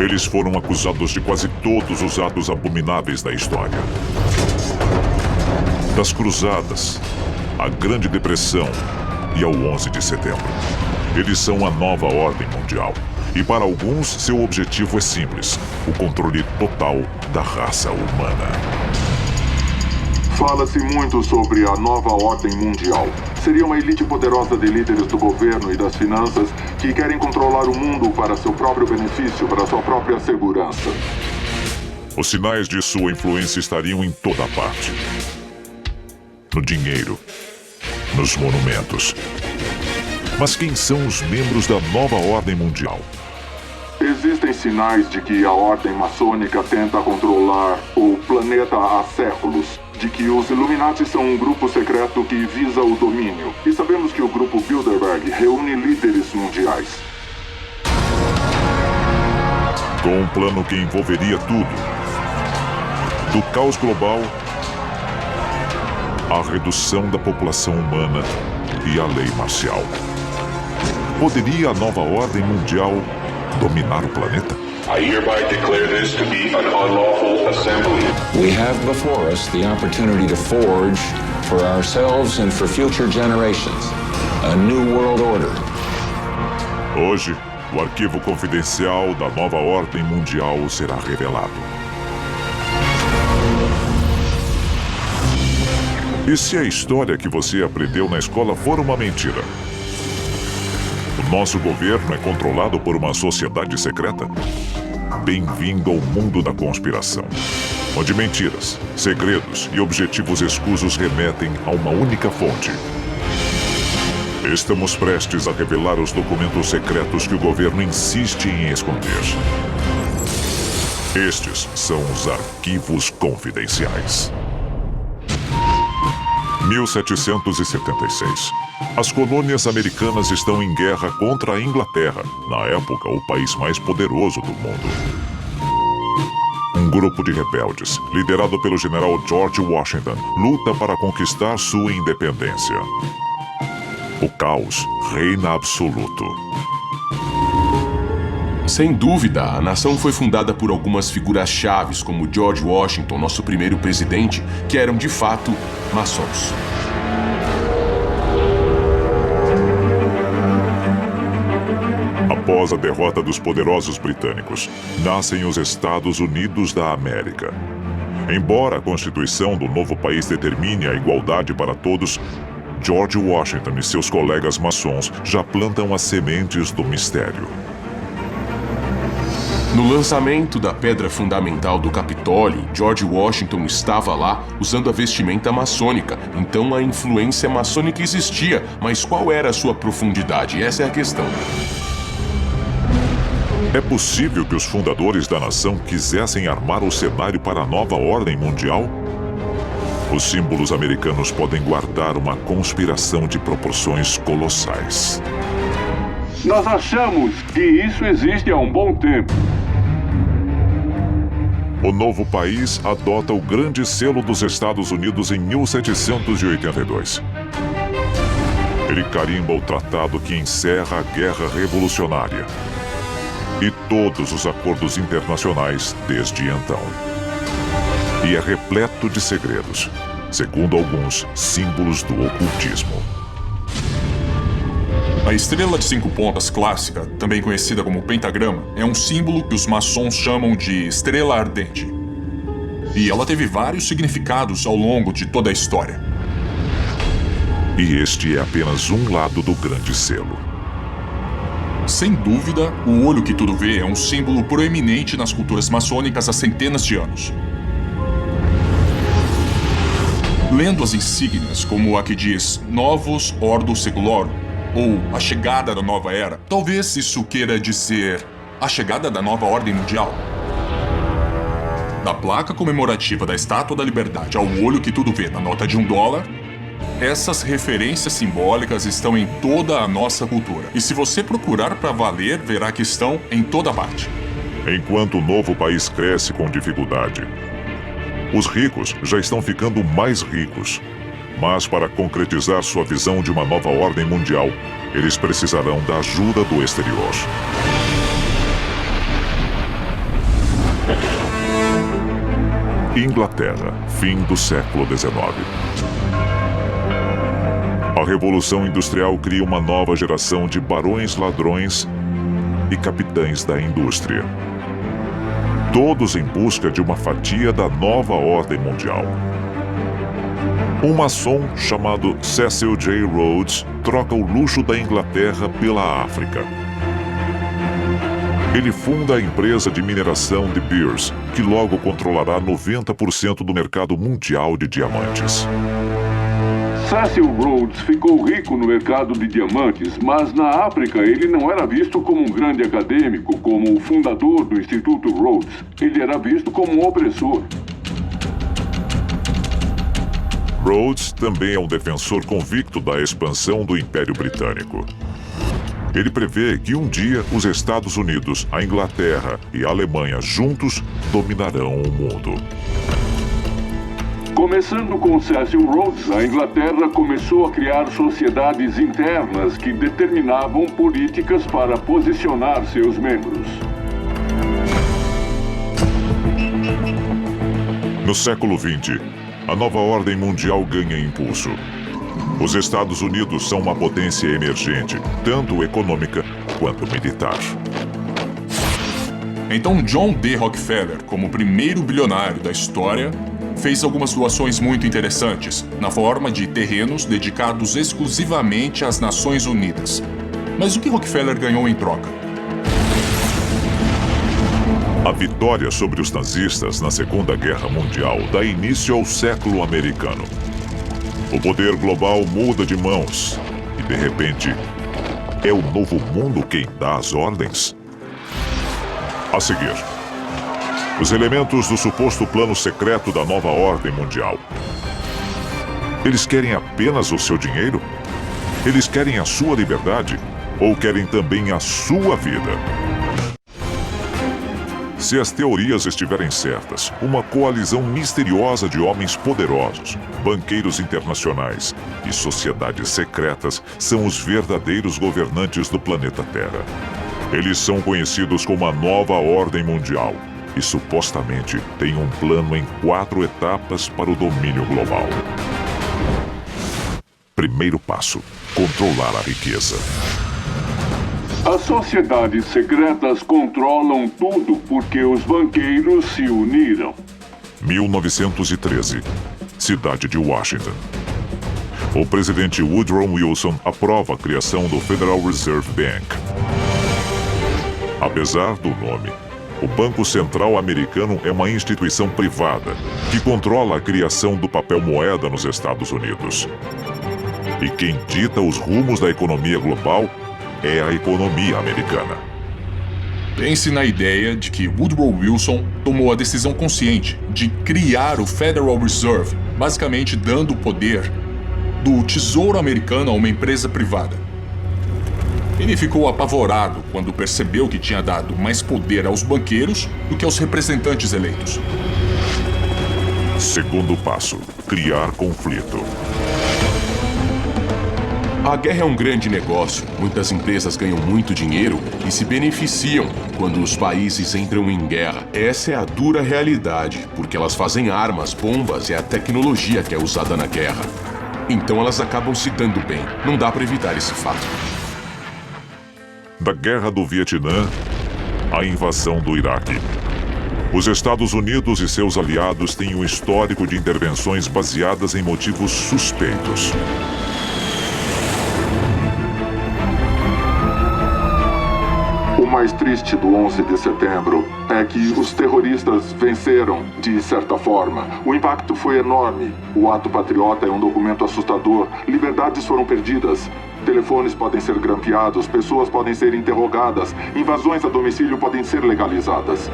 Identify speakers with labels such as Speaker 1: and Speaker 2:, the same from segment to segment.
Speaker 1: Eles foram acusados de quase todos os atos abomináveis da história. Das Cruzadas, à Grande Depressão e ao 11 de setembro. Eles são a nova ordem mundial. E para alguns, seu objetivo é simples: o controle total da raça humana.
Speaker 2: Fala-se muito sobre a nova ordem mundial. Seria uma elite poderosa de líderes do governo e das finanças que querem controlar o mundo para seu próprio benefício, para sua própria segurança.
Speaker 1: Os sinais de sua influência estariam em toda parte. No dinheiro, nos monumentos. Mas quem são os membros da nova ordem mundial?
Speaker 2: Existem sinais de que a ordem maçônica tenta controlar o planeta há séculos. De que os Illuminati são um grupo secreto que visa o domínio. E sabemos que o grupo Bilderberg reúne líderes mundiais.
Speaker 1: Com um plano que envolveria tudo. Do caos global à redução da população humana e à lei marcial. Poderia a nova ordem mundial dominar o planeta?
Speaker 3: I hereby declare this to be an unlawful assembly.
Speaker 4: We have before us the opportunity to forge, for ourselves and for future generations, a new world order.
Speaker 1: Hoje, o arquivo confidencial da nova ordem mundial será revelado. E se a história que você aprendeu na escola for uma mentira? O nosso governo é controlado por uma sociedade secreta? Bem-vindo ao mundo da conspiração, onde mentiras, segredos e objetivos escusos remetem a uma única fonte. Estamos prestes a revelar os documentos secretos que o governo insiste em esconder. Estes são os arquivos confidenciais. 1776. As colônias americanas estão em guerra contra a Inglaterra, na época o país mais poderoso do mundo. Um grupo de rebeldes, liderado pelo general George Washington, luta para conquistar sua independência. O caos reina absoluto.
Speaker 5: Sem dúvida, a nação foi fundada por algumas figuras chaves, como George Washington, nosso primeiro presidente, que eram de fato maçons.
Speaker 1: Após a derrota dos poderosos britânicos, nascem os Estados Unidos da América. Embora a Constituição do novo país determine a igualdade para todos, George Washington e seus colegas maçons já plantam as sementes do mistério.
Speaker 5: No lançamento da pedra fundamental do Capitólio, George Washington estava lá usando a vestimenta maçônica. Então a influência maçônica existia, mas qual era a sua profundidade? Essa é a questão.
Speaker 1: É possível que os fundadores da nação quisessem armar o cenário para a nova ordem mundial? Os símbolos americanos podem guardar uma conspiração de proporções colossais.
Speaker 2: Nós achamos que isso existe há um bom tempo.
Speaker 1: O novo país adota o Grande Selo dos Estados Unidos em 1782. Ele carimba o tratado que encerra a Guerra Revolucionária e todos os acordos internacionais desde então. E é repleto de segredos, segundo alguns, símbolos do ocultismo.
Speaker 6: A estrela de 5 pontas clássica, também conhecida como pentagrama, é um símbolo que os maçons chamam de estrela ardente. E ela teve vários significados ao longo de toda a história.
Speaker 1: E este é apenas um lado do grande selo.
Speaker 6: Sem dúvida, o olho que tudo vê é um símbolo proeminente nas culturas maçônicas há centenas de anos. Lendo as insígnias, como a que diz Novus Ordo Seclorum, ou a chegada da nova era, talvez isso queira dizer a chegada da nova ordem mundial. Da placa comemorativa da Estátua da Liberdade ao olho que tudo vê na nota de $1, essas referências simbólicas estão em toda a nossa cultura. E se você procurar para valer, verá que estão em toda parte.
Speaker 1: Enquanto o novo país cresce com dificuldade, os ricos já estão ficando mais ricos. Mas para concretizar sua visão de uma nova ordem mundial, eles precisarão da ajuda do exterior. Inglaterra, fim do século XIX. A Revolução Industrial cria uma nova geração de barões ladrões e capitães da indústria. Todos em busca de uma fatia da nova ordem mundial. Um maçom chamado Cecil J. Rhodes troca o luxo da Inglaterra pela África. Ele funda a empresa de mineração de Beers, que logo controlará 90% do mercado mundial de diamantes.
Speaker 7: Cecil Rhodes ficou rico no mercado de diamantes, mas na África ele não era visto como um grande acadêmico, como o fundador do Instituto Rhodes. Ele era visto como um opressor.
Speaker 1: Rhodes também é um defensor convicto da expansão do Império Britânico. Ele prevê que um dia os Estados Unidos, a Inglaterra e a Alemanha juntos dominarão o mundo.
Speaker 7: Começando com Cecil Rhodes, a Inglaterra começou a criar sociedades internas que determinavam políticas para posicionar seus membros.
Speaker 1: No século XX, a nova ordem mundial ganha impulso. Os Estados Unidos são uma potência emergente, tanto econômica quanto militar.
Speaker 6: Então John D. Rockefeller, como o primeiro bilionário da história, fez algumas doações muito interessantes, na forma de terrenos dedicados exclusivamente às Nações Unidas. Mas o que Rockefeller ganhou em troca?
Speaker 1: A vitória sobre os nazistas na Segunda Guerra Mundial dá início ao século americano. O poder global muda de mãos e, de repente, é o novo mundo quem dá as ordens. A seguir, os elementos do suposto plano secreto da nova ordem mundial. Eles querem apenas o seu dinheiro? Eles querem a sua liberdade? Ou querem também a sua vida? Se as teorias estiverem certas, uma coalizão misteriosa de homens poderosos, banqueiros internacionais e sociedades secretas são os verdadeiros governantes do planeta Terra. Eles são conhecidos como a Nova Ordem Mundial e supostamente têm um plano em 4 etapas para o domínio global. Primeiro passo: controlar a riqueza.
Speaker 7: As sociedades secretas controlam tudo porque os banqueiros se uniram.
Speaker 1: 1913, cidade de Washington. O presidente Woodrow Wilson aprova a criação do Federal Reserve Bank. Apesar do nome, o Banco Central Americano é uma instituição privada que controla a criação do papel moeda nos Estados Unidos. E quem dita os rumos da economia global é a economia americana.
Speaker 6: Pense na ideia de que Woodrow Wilson tomou a decisão consciente de criar o Federal Reserve, basicamente dando o poder do Tesouro Americano a uma empresa privada. Ele ficou apavorado quando percebeu que tinha dado mais poder aos banqueiros do que aos representantes eleitos.
Speaker 1: Segundo passo: criar conflito.
Speaker 5: A guerra é um grande negócio. Muitas empresas ganham muito dinheiro e se beneficiam quando os países entram em guerra. Essa é a dura realidade, porque elas fazem armas, bombas e a tecnologia que é usada na guerra. Então elas acabam se dando bem. Não dá para evitar esse fato.
Speaker 1: Da Guerra do Vietnã à invasão do Iraque. Os Estados Unidos e seus aliados têm um histórico de intervenções baseadas em motivos suspeitos.
Speaker 2: O mais triste do 11 de setembro é que os terroristas venceram, de certa forma. O impacto foi enorme. O ato patriota é um documento assustador. Liberdades foram perdidas. Telefones podem ser grampeados, pessoas podem ser interrogadas, invasões a domicílio podem ser legalizadas.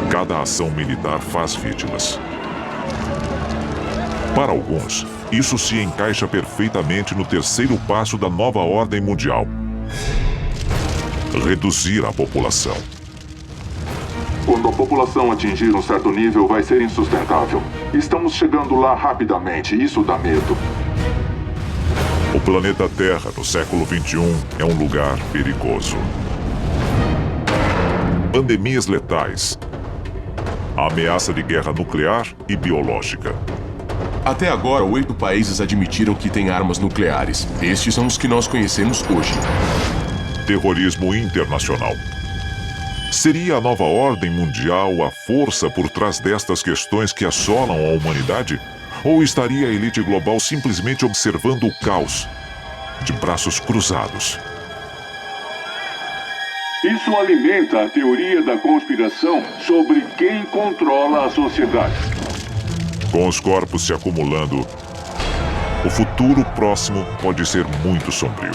Speaker 1: Cada ação militar faz vítimas. Para alguns, isso se encaixa perfeitamente no terceiro passo da nova ordem mundial: reduzir a população.
Speaker 2: Quando a população atingir um certo nível, vai ser insustentável. Estamos chegando lá rapidamente, isso dá medo.
Speaker 1: O planeta Terra, no século XXI, é um lugar perigoso. Pandemias letais, a ameaça de guerra nuclear e biológica.
Speaker 5: Até agora, 8 países admitiram que têm armas nucleares. Estes são os que nós conhecemos hoje.
Speaker 1: Terrorismo internacional. Seria a nova ordem mundial a força por trás destas questões que assolam a humanidade? Ou estaria a elite global simplesmente observando o caos, de braços cruzados?
Speaker 7: Isso alimenta a teoria da conspiração sobre quem controla a sociedade.
Speaker 1: Com os corpos se acumulando, o futuro próximo pode ser muito sombrio.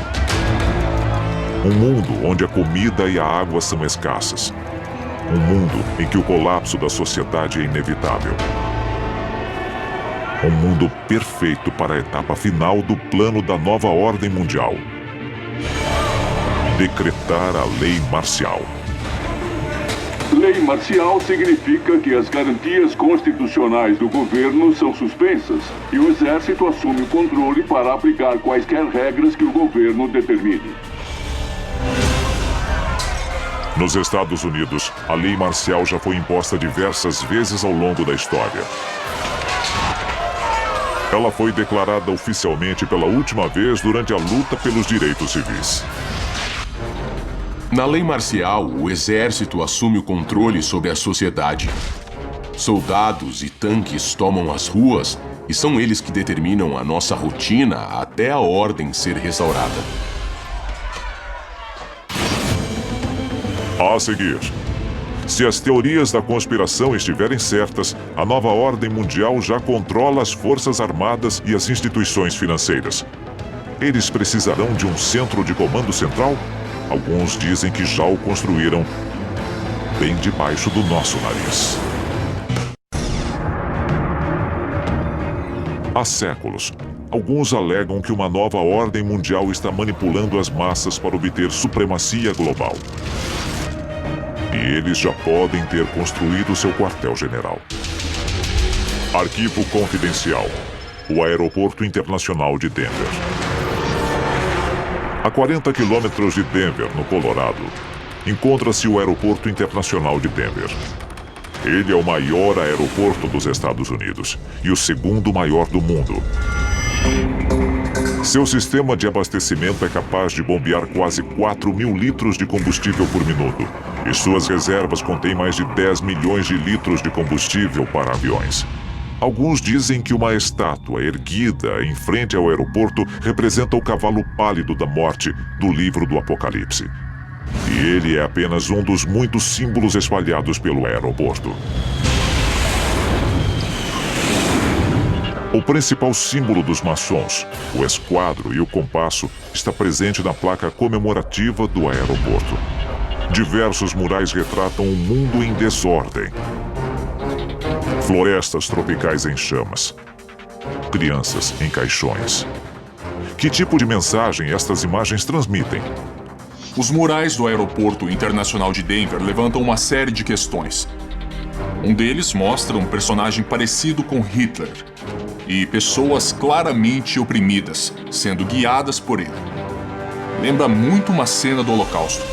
Speaker 1: Um mundo onde a comida e a água são escassas. Um mundo em que o colapso da sociedade é inevitável. Um mundo perfeito para a etapa final do plano da nova ordem mundial. Decretar a lei marcial.
Speaker 7: Lei marcial significa que as garantias constitucionais do governo são suspensas e o exército assume o controle para aplicar quaisquer regras que o governo determine.
Speaker 1: Nos Estados Unidos, a lei marcial já foi imposta diversas vezes ao longo da história. Ela foi declarada oficialmente pela última vez durante a luta pelos direitos civis.
Speaker 5: Na lei marcial, o exército assume o controle sobre a sociedade. Soldados e tanques tomam as ruas e são eles que determinam a nossa rotina até a ordem ser restaurada.
Speaker 1: A seguir, se as teorias da conspiração estiverem certas, a nova ordem mundial já controla as forças armadas e as instituições financeiras. Eles precisarão de um centro de comando central? Alguns dizem que já o construíram bem debaixo do nosso nariz. Há séculos, alguns alegam que uma nova ordem mundial está manipulando as massas para obter supremacia global. E eles já podem ter construído seu quartel-general. Arquivo confidencial. O Aeroporto Internacional de Denver. A 40 quilômetros de Denver, no Colorado, encontra-se o Aeroporto Internacional de Denver. Ele é o maior aeroporto dos Estados Unidos e o segundo maior do mundo. Seu sistema de abastecimento é capaz de bombear quase 4.000 litros de combustível por minuto, e suas reservas contêm mais de 10 milhões de litros de combustível para aviões. Alguns dizem que uma estátua erguida em frente ao aeroporto representa o cavalo pálido da morte do livro do Apocalipse. E ele é apenas um dos muitos símbolos espalhados pelo aeroporto. O principal símbolo dos maçons, o esquadro e o compasso, está presente na placa comemorativa do aeroporto. Diversos murais retratam um mundo em desordem. Florestas tropicais em chamas. Crianças em caixões. Que tipo de mensagem estas imagens transmitem?
Speaker 6: Os murais do Aeroporto Internacional de Denver levantam uma série de questões. Um deles mostra um personagem parecido com Hitler e pessoas claramente oprimidas, sendo guiadas por ele. Lembra muito uma cena do Holocausto.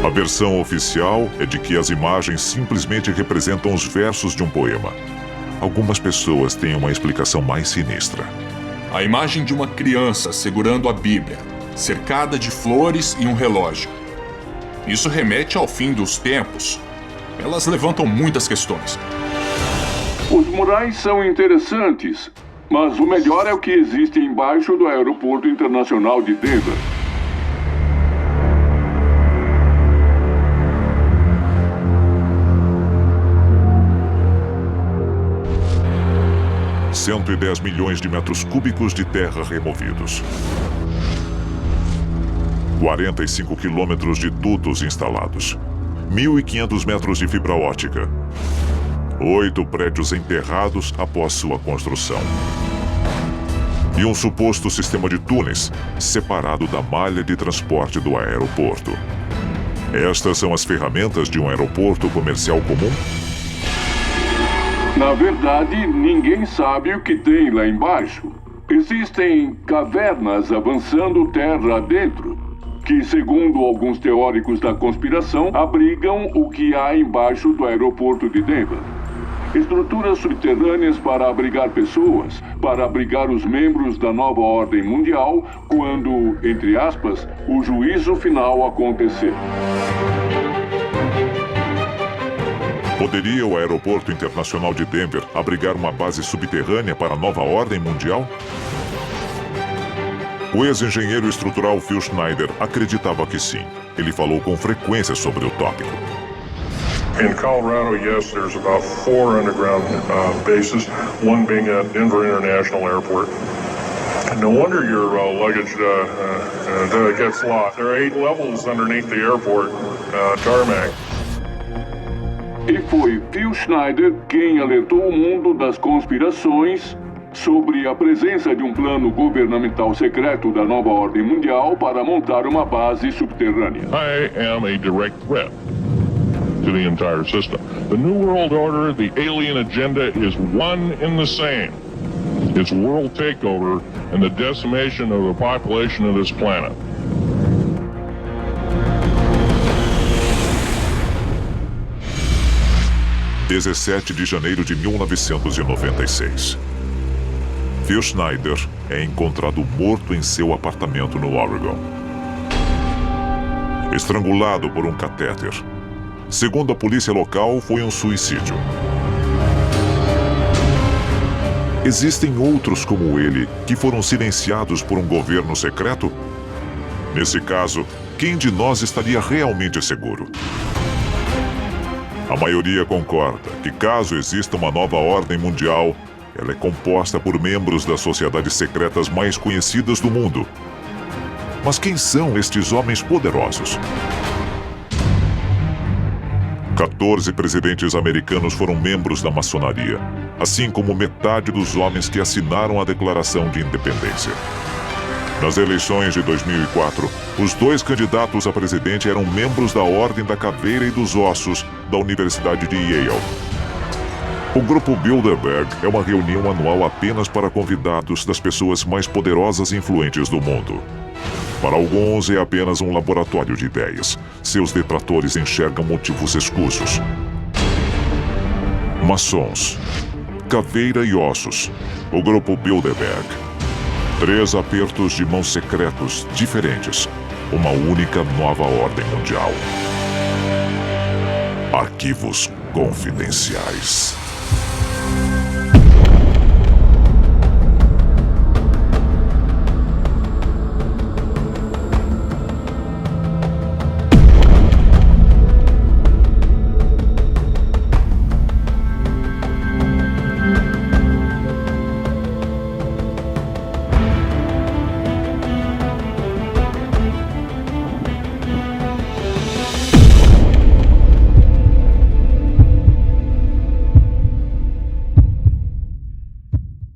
Speaker 1: A versão oficial é de que as imagens simplesmente representam os versos de um poema. Algumas pessoas têm uma explicação mais sinistra.
Speaker 6: A imagem de uma criança segurando a Bíblia, cercada de flores e um relógio. Isso remete ao fim dos tempos. Elas levantam muitas questões.
Speaker 7: Os murais são interessantes, mas o melhor é o que existe embaixo do Aeroporto Internacional de Denver.
Speaker 1: $110 milhões de metros cúbicos de terra removidos. 45 quilômetros de dutos instalados. 1.500 metros de fibra ótica. 8 prédios enterrados após sua construção. E um suposto sistema de túneis separado da malha de transporte do aeroporto. Estas são as ferramentas de um aeroporto comercial comum?
Speaker 7: Na verdade, ninguém sabe o que tem lá embaixo. Existem cavernas avançando terra adentro, que, segundo alguns teóricos da conspiração, abrigam o que há embaixo do aeroporto de Denver. Estruturas subterrâneas para abrigar pessoas, para abrigar os membros da nova ordem mundial quando, entre aspas, o juízo final acontecer.
Speaker 1: Poderia o Aeroporto Internacional de Denver abrigar uma base subterrânea para a nova ordem mundial? O ex-engenheiro estrutural Phil Schneider acreditava que sim. Ele falou com frequência sobre o tópico.
Speaker 3: In Colorado, yes, there's about 4 underground bases, one being at Denver International Airport. No wonder your luggage gets lost. There are 8 levels underneath the airport tarmac.
Speaker 7: E foi Phil Schneider quem alertou o mundo das conspirações sobre a presença de um plano governamental secreto da nova ordem mundial para montar uma base subterrânea.
Speaker 3: I am a direct threat to the entire system. The New World Order, the alien agenda is one and the same. It's world takeover and the decimation of the population of this planet.
Speaker 1: 17 de janeiro de 1996. Phil Schneider é encontrado morto em seu apartamento no Oregon. Estrangulado por um catéter. Segundo a polícia local, foi um suicídio. Existem outros como ele que foram silenciados por um governo secreto? Nesse caso, quem de nós estaria realmente seguro? A maioria concorda que, caso exista uma nova ordem mundial, ela é composta por membros das sociedades secretas mais conhecidas do mundo. Mas quem são estes homens poderosos? 14 presidentes americanos foram membros da maçonaria, assim como metade dos homens que assinaram a Declaração de Independência. Nas eleições de 2004, os 2 candidatos a presidente eram membros da Ordem da Caveira e dos Ossos da Universidade de Yale. O Grupo Bilderberg é uma reunião anual apenas para convidados das pessoas mais poderosas e influentes do mundo. Para alguns, é apenas um laboratório de ideias. Seus detratores enxergam motivos escusos. Maçons, Caveira e Ossos, o Grupo Bilderberg. 3 apertos de mãos secretos diferentes. Uma única nova ordem mundial. Arquivos confidenciais.